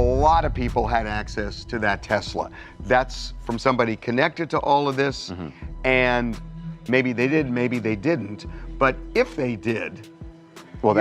lot of people had access to that Tesla. That's from somebody connected to all of this, and maybe they did, maybe they didn't. But if they did, well,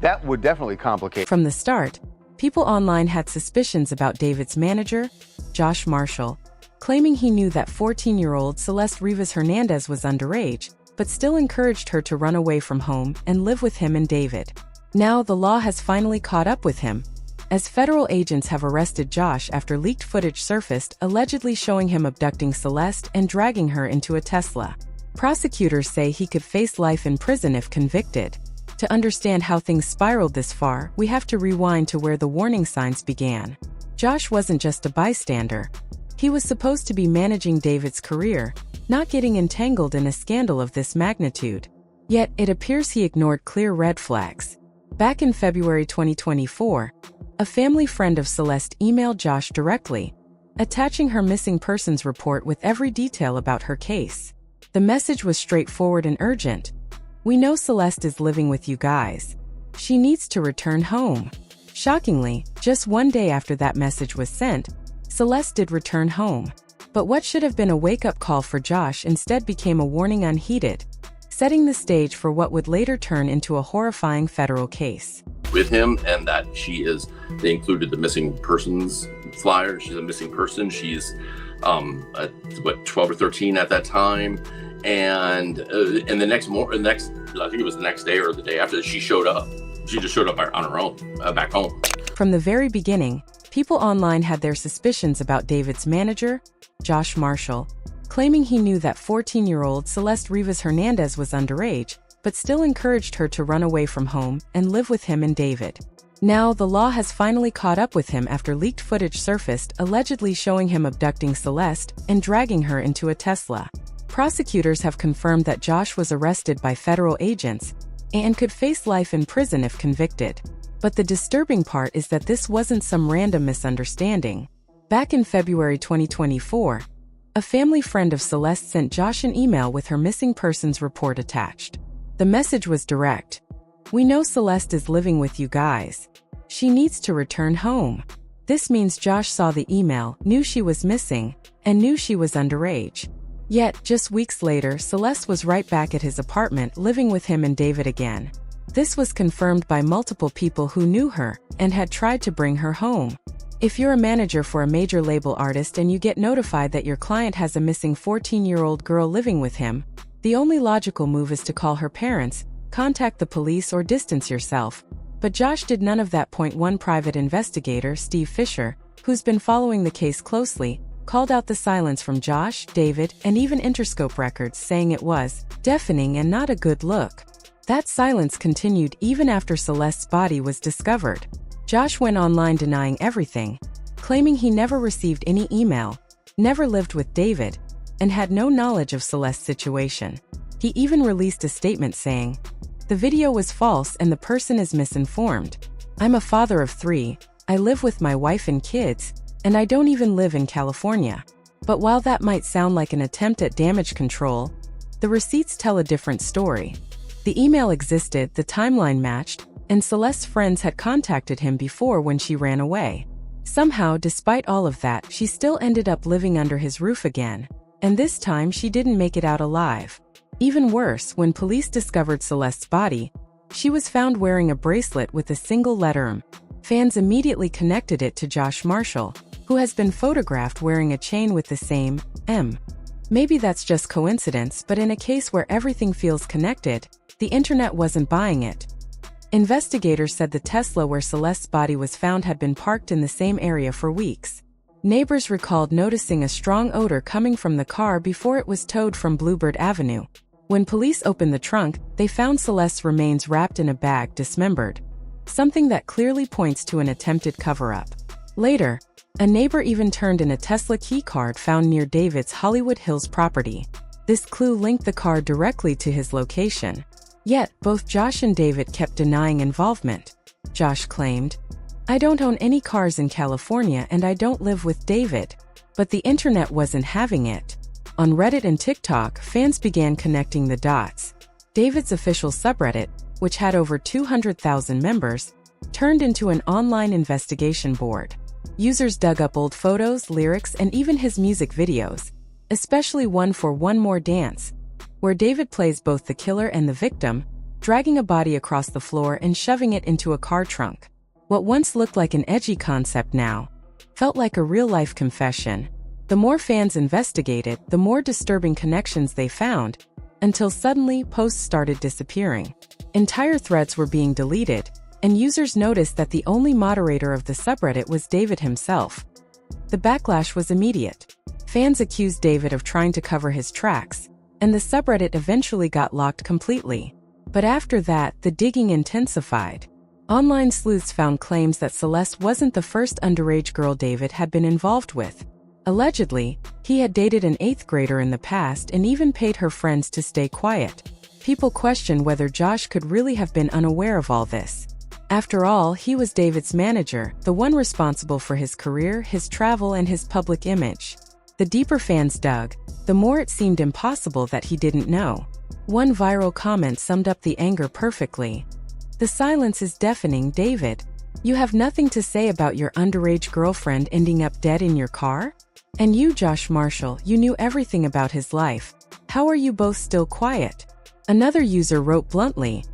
that would definitely complicate. From the start, people online had suspicions about David's manager, Josh Marshall, claiming he knew that 14-year-old Celeste Rivas Hernandez was underage, but still encouraged her to run away from home and live with him and David. Now the law has finally caught up with him, as federal agents have arrested Josh after leaked footage surfaced allegedly showing him abducting Celeste and dragging her into a Tesla. Prosecutors say he could face life in prison if convicted. To understand how things spiraled this far, we have to rewind to where the warning signs began. Josh wasn't just a bystander. He was supposed to be managing David's career, not getting entangled in a scandal of this magnitude. Yet, it appears he ignored clear red flags. Back in February 2024, a family friend of Celeste emailed Josh directly, attaching her missing persons report with every detail about her case. The message was straightforward and urgent. "We know Celeste is living with you guys. She needs to return home." Shockingly, just one day after that message was sent, Celeste did return home. But what should have been a wake-up call for Josh instead became a warning unheeded, setting the stage for what would later turn into a horrifying federal case. With him, and that they included the missing persons flyer. She's a missing person. She's, 12 or 13 at that time. And the next, I think it was the next day or the day after, she showed up. She just showed up on her own, back home. From the very beginning, people online had their suspicions about David's manager, Josh Marshall, claiming he knew that 14-year-old Celeste Rivas Hernandez was underage, but still encouraged her to run away from home and live with him and David. Now, the law has finally caught up with him after leaked footage surfaced allegedly showing him abducting Celeste and dragging her into a Tesla. Prosecutors have confirmed that Josh was arrested by federal agents and could face life in prison if convicted. But the disturbing part is that this wasn't some random misunderstanding. Back in February 2024, a family friend of Celeste sent Josh an email with her missing persons report attached. The message was direct. "We know Celeste is living with you guys. She needs to return home." This means Josh saw the email, knew she was missing, and knew she was underage. Yet, just weeks later, Celeste was right back at his apartment living with him and David again. This was confirmed by multiple people who knew her and had tried to bring her home. If you're a manager for a major label artist and you get notified that your client has a missing 14-year-old girl living with him, the only logical move is to call her parents, contact the police, or distance yourself. But Josh did none of that. One private investigator, Steve Fisher, who's been following the case closely, called out the silence from Josh, David, and even Interscope Records, saying it was deafening and not a good look. That silence continued even after Celeste's body was discovered. Josh went online denying everything, claiming he never received any email, never lived with David, and had no knowledge of Celeste's situation. He even released a statement saying, "The video was false and the person is misinformed. I'm a father of 3, I live with my wife and kids, and I don't even live in California." But while that might sound like an attempt at damage control, the receipts tell a different story. The email existed, the timeline matched, and Celeste's friends had contacted him before when she ran away. Somehow, despite all of that, she still ended up living under his roof again. And this time she didn't make it out alive. Even worse, when police discovered Celeste's body, she was found wearing a bracelet with a single letter M. Fans immediately connected it to Josh Marshall, who has been photographed wearing a chain with the same M. Maybe that's just coincidence, but in a case where everything feels connected, the internet wasn't buying it. Investigators said the Tesla where Celeste's body was found had been parked in the same area for weeks. Neighbors recalled noticing a strong odor coming from the car before it was towed from Bluebird Avenue. When police opened the trunk, they found Celeste's remains wrapped in a bag, dismembered, something that clearly points to an attempted cover-up. Later, a neighbor even turned in a Tesla keycard found near David's Hollywood Hills property. This clue linked the car directly to his location. Yet, both Josh and David kept denying involvement. Josh claimed, "I don't own any cars in California and I don't live with David." But the internet wasn't having it. On Reddit and TikTok, fans began connecting the dots. David's official subreddit, which had over 200,000 members, turned into an online investigation board. Users dug up old photos, lyrics, and even his music videos, especially one for One More Dance, where David plays both the killer and the victim, dragging a body across the floor and shoving it into a car trunk. What once looked like an edgy concept now felt like a real-life confession. The more fans investigated, the more disturbing connections they found, until suddenly posts started disappearing. Entire threads were being deleted, and users noticed that the only moderator of the subreddit was David himself. The backlash was immediate. Fans accused David of trying to cover his tracks, and the subreddit eventually got locked completely. But after that, the digging intensified. Online sleuths found claims that Celeste wasn't the first underage girl David had been involved with. Allegedly, he had dated an 8th grader in the past and even paid her friends to stay quiet. People questioned whether Josh could really have been unaware of all this. After all, he was David's manager, the one responsible for his career, his travel, and his public image. The deeper fans dug, the more it seemed impossible that he didn't know. One viral comment summed up the anger perfectly. "The silence is deafening, David. You have nothing to say about your underage girlfriend ending up dead in your car? And you, Josh Marshall, you knew everything about his life. How are you both still quiet?" Another user wrote bluntly,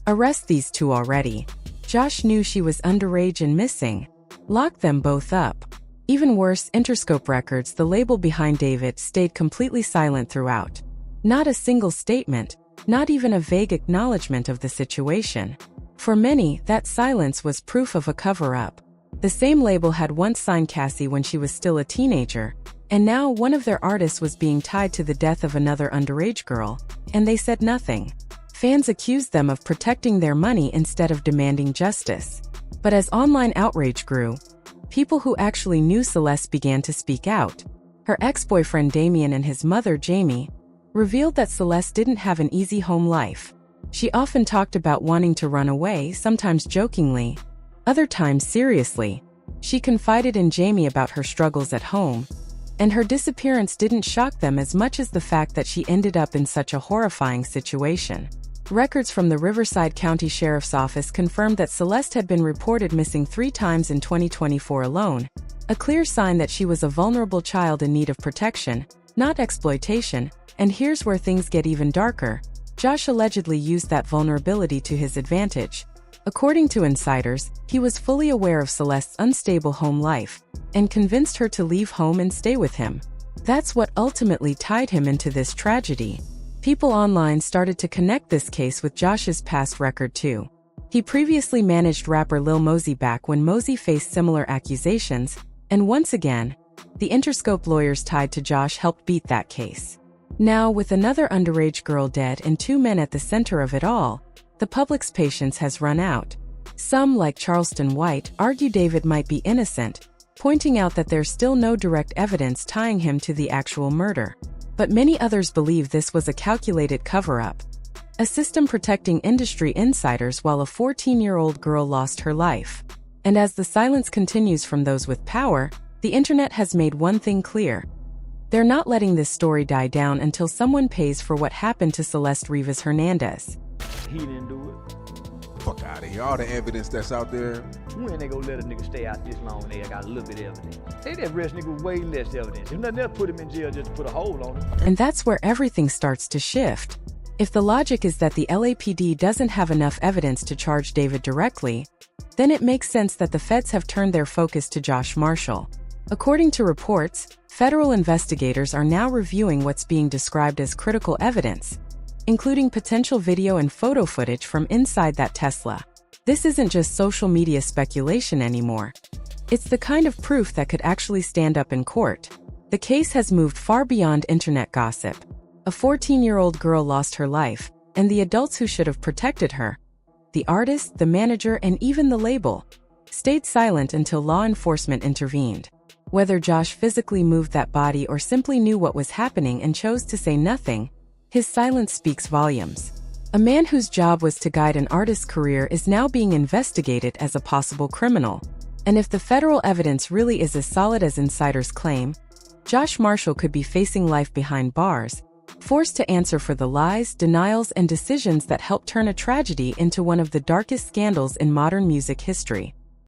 "Arrest these two already. Josh knew she was underage and missing. Lock them both up." Even worse, Interscope Records, the label behind David, stayed completely silent throughout. Not a single statement, not even a vague acknowledgement of the situation. For many, that silence was proof of a cover-up. The same label had once signed Cassie when she was still a teenager, and now one of their artists was being tied to the death of another underage girl, and they said nothing. Fans accused them of protecting their money instead of demanding justice. But as online outrage grew, people who actually knew Celeste began to speak out. Her ex-boyfriend Damien and his mother Jamie revealed that Celeste didn't have an easy home life. She often talked about wanting to run away, sometimes jokingly, other times seriously. She confided in Jamie about her struggles at home, and her disappearance didn't shock them as much as the fact that she ended up in such a horrifying situation. Records from the Riverside County Sheriff's Office confirmed that Celeste had been reported missing 3 times in 2024 alone, a clear sign that she was a vulnerable child in need of protection, not exploitation. And here's where things get even darker. Josh allegedly used that vulnerability to his advantage. According to insiders, he was fully aware of Celeste's unstable home life and convinced her to leave home and stay with him. That's what ultimately tied him into this tragedy. People online started to connect this case with Josh's past record too. He previously managed rapper Lil Mosey back when Mosey faced similar accusations, and once again, the Interscope lawyers tied to Josh helped beat that case. Now, with another underage girl dead and 2 men at the center of it all, the public's patience has run out. Some, like Charleston White, argue David might be innocent, pointing out that there's still no direct evidence tying him to the actual murder. But many others believe this was a calculated cover-up, a system protecting industry insiders while a 14-year-old girl lost her life. And as the silence continues from those with power, the internet has made one thing clear. They're not letting this story die down until someone pays for what happened to Celeste Rivas Hernandez. He didn't do it. Fuck out of here. All the evidence that's out there. When they gonna let a nigga stay out this long and they got a little bit of evidence? They that arrest nigga with way less evidence. If nothing else, put him in jail just to put a hold on him. And that's where everything starts to shift. If the logic is that the LAPD doesn't have enough evidence to charge David directly, then it makes sense that the feds have turned their focus to Josh Marshall. According to reports, federal investigators are now reviewing what's being described as critical evidence, including potential video and photo footage from inside that Tesla. This isn't just social media speculation anymore. It's the kind of proof that could actually stand up in court. The case has moved far beyond internet gossip. A 14-year-old girl lost her life, and the adults who should have protected her, the artist, the manager, and even the label, stayed silent until law enforcement intervened. Whether Josh physically moved that body or simply knew what was happening and chose to say nothing, his silence speaks volumes. A man whose job was to guide an artist's career is now being investigated as a possible criminal. And if the federal evidence really is as solid as insiders claim, Josh Marshall could be facing life behind bars, forced to answer for the lies, denials, and decisions that helped turn a tragedy into one of the darkest scandals in modern music history.